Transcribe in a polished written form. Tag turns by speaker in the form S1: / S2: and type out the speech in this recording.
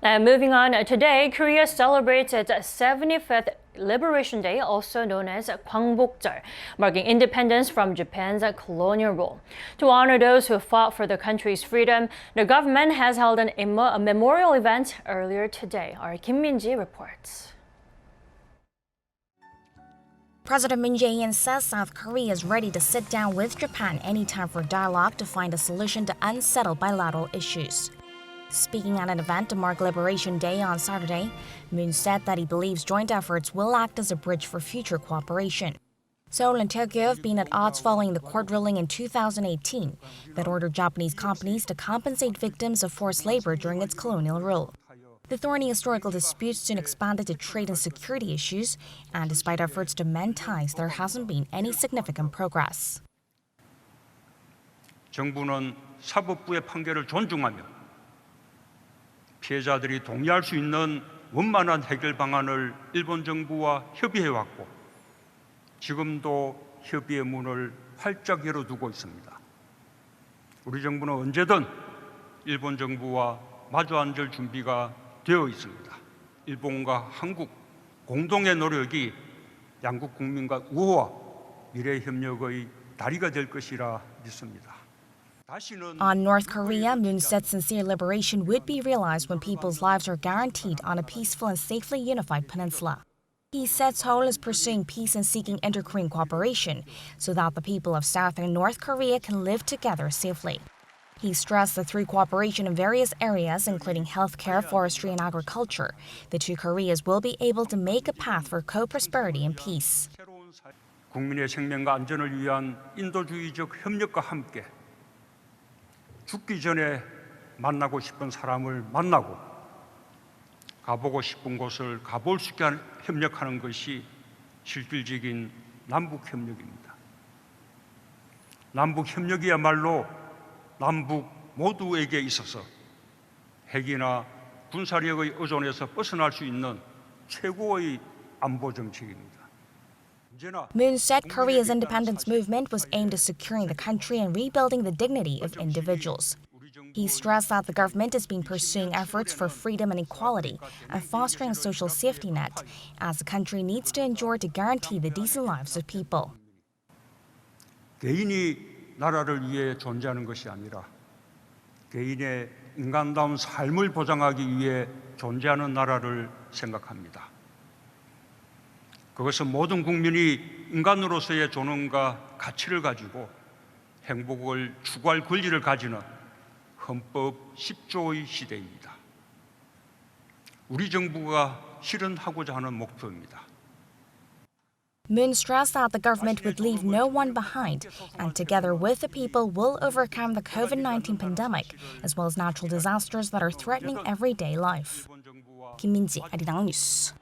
S1: Now, moving on, today, Korea celebrates its 75th Liberation Day, also known as Gwangbokjeol, marking independence from Japan's colonial rule. To honor those who fought for the country's freedom, the government has held a memorial event earlier today. Our Kim Min-ji reports.
S2: President Moon Jae-in says South Korea is ready to sit down with Japan anytime for dialogue to find a solution to unsettled bilateral issues. Speaking at an event to mark Liberation Day on Saturday, Moon said that he believes joint efforts will act as a bridge for future cooperation. Seoul and Tokyo have been at odds following the court ruling in 2018 that ordered Japanese companies to compensate victims of forced labor during its colonial rule. The thorny historical disputes soon expanded to trade and security issues, and despite efforts to mend ties, there hasn't been any significant progress.
S3: 정부는 사법부의 판결을 존중하며 피해자들이 동의할 수 있는 원만한 해결 방안을 일본 정부와 협의해왔고 지금도 협의의 문을 활짝 열어두고 있습니다. 우리 정부는 언제든 일본 정부와 마주 앉을 준비가 되어 있습니다. 일본과 한국 공동의 노력이 양국 국민과 우호와 미래 협력의 다리가 될 것이라 믿습니다.
S2: On North Korea, Moon said sincere liberation would be realized when people's lives are guaranteed on a peaceful and safely unified peninsula. He said Seoul is pursuing peace and seeking inter-Korean cooperation so that the people of South and North Korea can live together safely. He stressed that through cooperation in various areas, including healthcare, forestry, and agriculture, the two Koreas will be able to make a path for co-prosperity and peace.
S3: 국민의 생명과 안전을 위한 인도주의적 협력과 함께 죽기 전에 만나고 싶은 사람을 만나고 가보고 싶은 곳을 가볼 수 있게 협력하는 것이 실질적인 남북 협력입니다. 남북 협력이야말로 남북 모두에게 있어서 핵이나 군사력의 의존에서 벗어날 수 있는 최고의 안보 정책입니다.
S2: Moon said Korea's independence movement was aimed at securing the country and rebuilding the dignity of individuals. He stressed that the government has been pursuing efforts for freedom and equality and fostering a social safety net, as the country needs to endure to guarantee the decent lives of people.
S3: 개인이 나라를 위해 존재하는 것이 아니라 개인의 인간다운 삶을 보장하기 위해 존재하는 나라를 생각합니다. 그것은 모든 국민이 인간으로서의 존엄과 가치를 가지고 행복을 추구할 권리를 가지는 헌법 10조의 시대입니다. 우리 정부가 실현하고자 하는 목표입니다.
S2: Moon stressed that the government would leave no one behind, and together with the people will overcome the COVID-19 pandemic, as well as natural disasters that are threatening everyday life. Kim Min-ji, Arirang News.